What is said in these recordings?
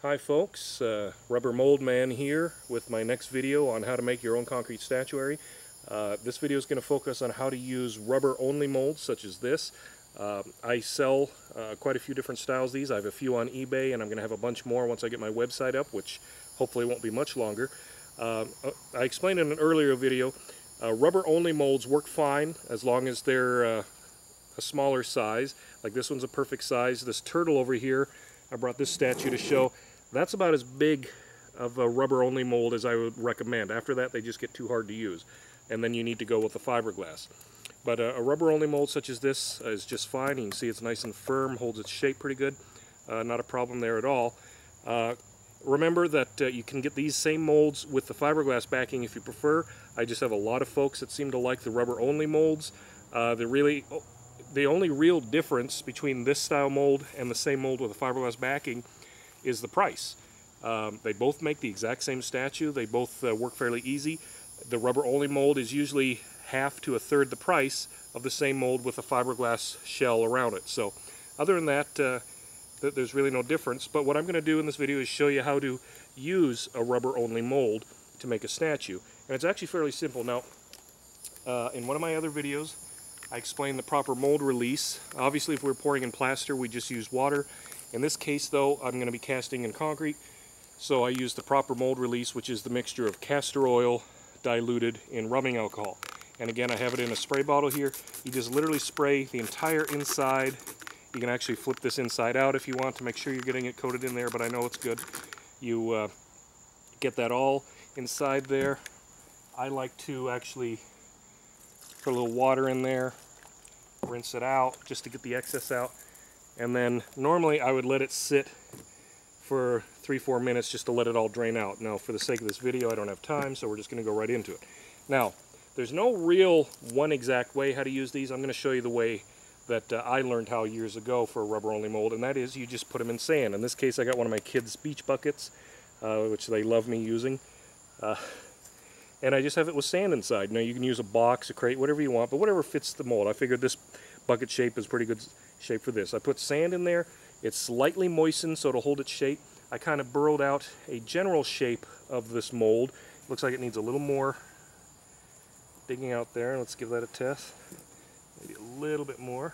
Hi folks, Rubber Mold Man here with my next video on how to make your own concrete statuary. This video is going to focus on how to use rubber only molds such as this. I sell quite a few different styles of these. I have a few on eBay and I'm going to have a bunch more once I get my website up, which hopefully won't be much longer. I explained in an earlier video, rubber only molds work fine as long as they're a smaller size. Like this one's a perfect size. This turtle over here, I brought this statue to show. That's about as big of a rubber-only mold as I would recommend. After that, they just get too hard to use, and then you need to go with the fiberglass. But a rubber-only mold such as this is just fine. You can see it's nice and firm, holds its shape pretty good. Not a problem there at all. Remember that you can get these same molds with the fiberglass backing if you prefer. I just have a lot of folks that seem to like the rubber-only molds. The only real difference between this style mold and the same mold with a fiberglass backing is the price. They both make the exact same statue. They both work fairly easy. The rubber only mold is usually half to a third the price of the same mold with a fiberglass shell around it. So other than that, there's really no difference. But what I'm going to do in this video is show you how to use a rubber only mold to make a statue. And it's actually fairly simple. Now, in one of my other videos, I explained the proper mold release. Obviously, if we're pouring in plaster, we just use water. In this case, though, I'm going to be casting in concrete, so I use the proper mold release, which is the mixture of castor oil diluted in rubbing alcohol. And again, I have it in a spray bottle here. You just literally spray the entire inside. You can actually flip this inside out if you want to make sure you're getting it coated in there, but I know it's good. You get that all inside there. I like to actually put a little water in there, rinse it out just to get the excess out. And then normally I would let it sit for 3-4 minutes just to let it all drain out. Now for the sake of this video I don't have time, so we're just going to go right into it. Now there's no real one exact way how to use these. I'm going to show you the way that I learned how years ago for a rubber only mold, and that is you just put them in sand. In this case I got one of my kids' beach buckets, which they love me using. And I just have it with sand inside. Now you can use a box, a crate, whatever you want, but whatever fits the mold. I figured this bucket shape is pretty good shape for this. I put sand in there. It's slightly moistened so it'll hold its shape. I kind of burrowed out a general shape of this mold. Looks like it needs a little more digging out there. Let's give that a test. Maybe a little bit more.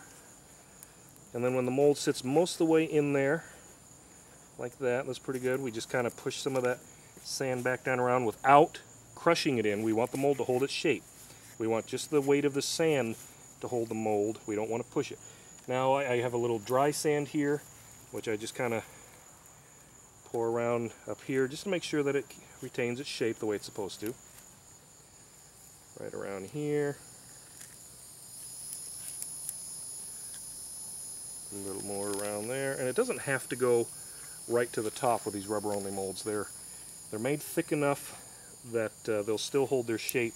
And then when the mold sits most of the way in there, like that, that's pretty good. We just kind of push some of that sand back down around without crushing it in. We want the mold to hold its shape. We want just the weight of the sand to hold the mold. We don't want to push it. Now I have a little dry sand here, which I just kind of pour around up here just to make sure that it retains its shape the way it's supposed to. Right around here. A little more around there. And it doesn't have to go right to the top with these rubber only molds. They're made thick enough that they'll still hold their shape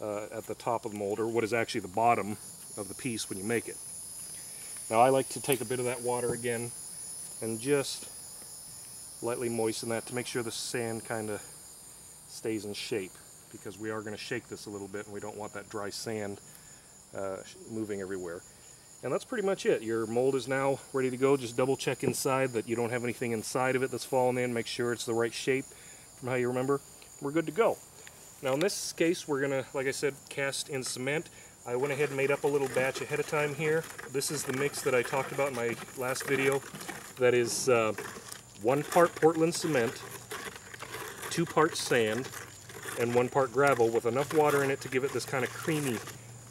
at the top of the mold, or what is actually the bottom of the piece when you make it. Now I like to take a bit of that water again and just lightly moisten that to make sure the sand kind of stays in shape, because we are going to shake this a little bit and we don't want that dry sand moving everywhere. And that's pretty much it. Your mold is now ready to go. Just double check inside that you don't have anything inside of it that's fallen in. Make sure it's the right shape from how you remember. We're good to go. Now in this case we're going to, like I said, cast in cement. I went ahead and made up a little batch ahead of time here. This is the mix that I talked about in my last video. That is 1 part Portland cement, 2 parts sand, and 1 part gravel with enough water in it to give it this kind of creamy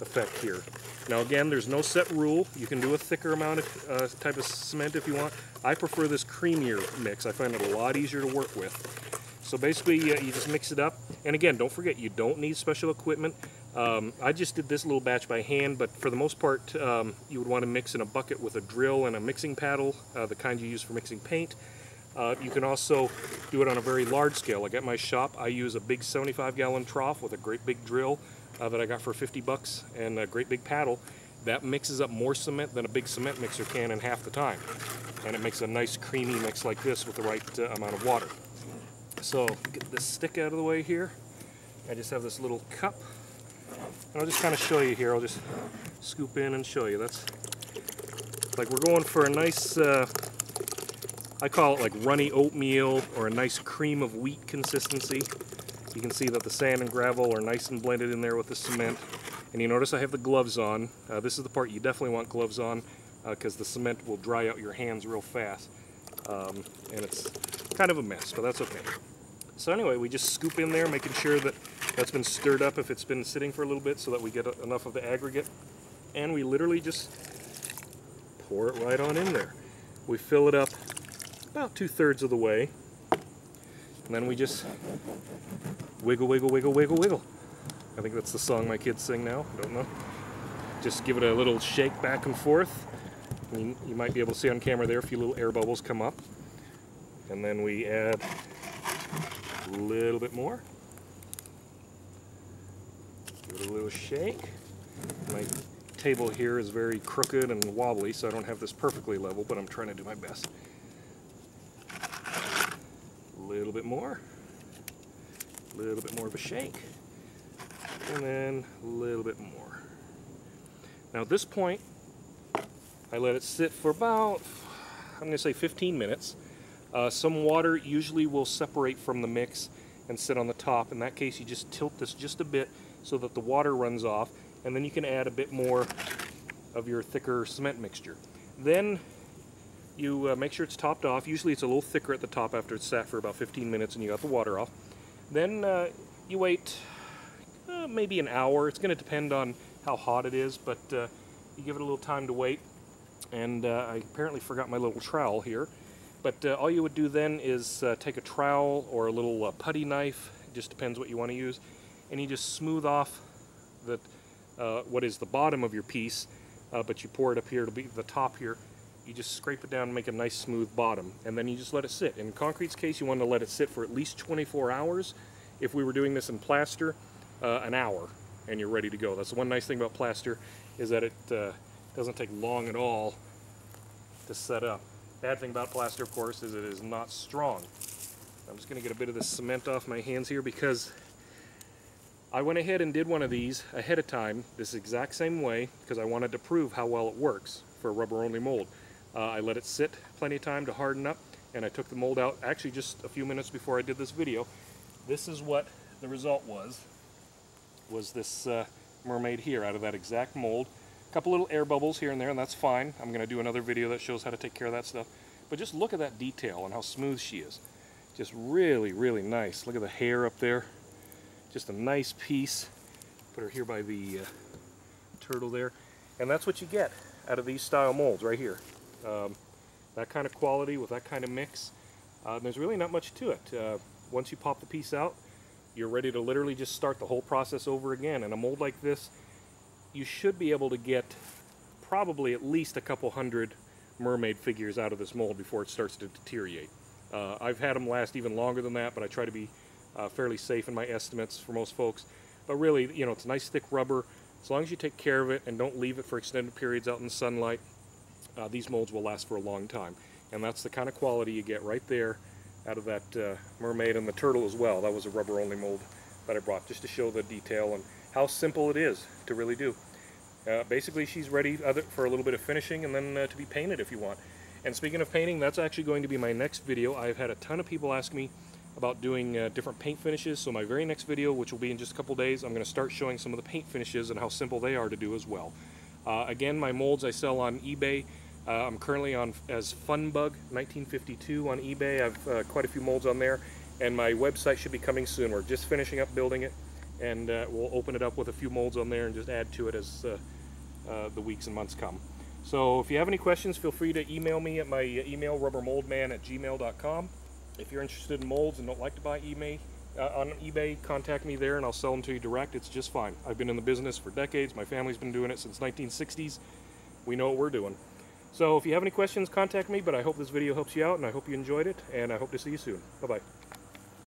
effect here. Now again, there's no set rule. You can do a thicker amount of type of cement if you want. I prefer this creamier mix. I find it a lot easier to work with. So basically you just mix it up. And again, don't forget, you don't need special equipment. I just did this little batch by hand, but for the most part you would want to mix in a bucket with a drill and a mixing paddle, the kind you use for mixing paint. You can also do it on a very large scale. Like at my shop I use a big 75-gallon trough with a great big drill that I got for 50 bucks and a great big paddle. That mixes up more cement than a big cement mixer can in half the time. And it makes a nice creamy mix like this with the right amount of water. So get this stick out of the way here. I just have this little cup. And I'll just kind of show you here. I'll just scoop in and show you. That's like we're going for a nice I call it like runny oatmeal or a nice cream of wheat consistency. You can see that the sand and gravel are nice and blended in there with the cement. And you notice I have the gloves on. This is the part you definitely want gloves on because the cement will dry out your hands real fast. And it's kind of a mess, but that's okay. So anyway, we just scoop in there, making sure that that's been stirred up if it's been sitting for a little bit so that we get enough of the aggregate. And we literally just pour it right on in there. We fill it up about 2/3 of the way. And then we just wiggle, wiggle, wiggle, wiggle, wiggle. I think that's the song my kids sing now. I don't know. Just give it a little shake back and forth. I mean, you might be able to see on camera there a few little air bubbles come up. And then we add a little bit more. Give it a little shake. My table here is very crooked and wobbly, so I don't have this perfectly level, but I'm trying to do my best. A little bit more. A little bit more of a shake. And then a little bit more. Now at this point, I let it sit for about, I'm going to say 15 minutes. Some water usually will separate from the mix and sit on the top. In that case, you just tilt this just a bit so that the water runs off, and then you can add a bit more of your thicker cement mixture. Then you make sure it's topped off. Usually it's a little thicker at the top after it's sat for about 15 minutes and you got the water off. Then you wait maybe an hour. It's going to depend on how hot it is, but you give it a little time to wait. And I apparently forgot my little trowel here. But all you would do then is take a trowel or a little putty knife, it just depends what you want to use, and you just smooth off the, what is the bottom of your piece, but you pour it up here to be the top here. You just scrape it down and make a nice smooth bottom, and then you just let it sit. In concrete's case, you want to let it sit for at least 24 hours. If we were doing this in plaster, an hour, and you're ready to go. That's the one nice thing about plaster, is that it doesn't take long at all to set up. Bad thing about plaster, of course, is it is not strong. I'm just going to get a bit of this cement off my hands here because I went ahead and did one of these ahead of time this exact same way because I wanted to prove how well it works for a rubber-only mold. I let it sit plenty of time to harden up, and I took the mold out actually just a few minutes before I did this video. This is what the result was this mermaid here out of that exact mold. A couple little air bubbles here and there, and that's fine. I'm going to do another video that shows how to take care of that stuff. But just look at that detail and how smooth she is. Just really, really nice. Look at the hair up there. Just a nice piece. Put her here by the turtle there. And that's what you get out of these style molds right here. That kind of quality with that kind of mix. There's really not much to it. Once you pop the piece out, you're ready to literally just start the whole process over again. And a mold like this, you should be able to get probably at least a couple hundred mermaid figures out of this mold before it starts to deteriorate. I've had them last even longer than that, but I try to be fairly safe in my estimates for most folks. But really, you know, it's nice thick rubber. As long as you take care of it and don't leave it for extended periods out in the sunlight, these molds will last for a long time. And that's the kind of quality you get right there out of that mermaid, and the turtle as well. That was a rubber-only mold that I brought just to show the detail and how simple it is to really do. Basically, she's ready for a little bit of finishing and then to be painted if you want. And speaking of painting, that's actually going to be my next video. I've had a ton of people ask me about doing different paint finishes, so my very next video, which will be in just a couple days, I'm going to start showing some of the paint finishes and how simple they are to do as well. Again, my molds I sell on eBay. I'm currently on as Funbug 1952 on eBay. I've quite a few molds on there, and my website should be coming soon. We're just finishing up building it, and we'll open it up with a few molds on there and just add to it as the weeks and months come. So if you have any questions, feel free to email me at my email, rubbermoldman@gmail.com. If you're interested in molds and don't like to buy on eBay, contact me there and I'll sell them to you direct. It's just fine. I've been in the business for decades. My family's been doing it since 1960s. We know what we're doing. So if you have any questions, contact me, but I hope this video helps you out and I hope you enjoyed it, and I hope to see you soon. Bye-bye.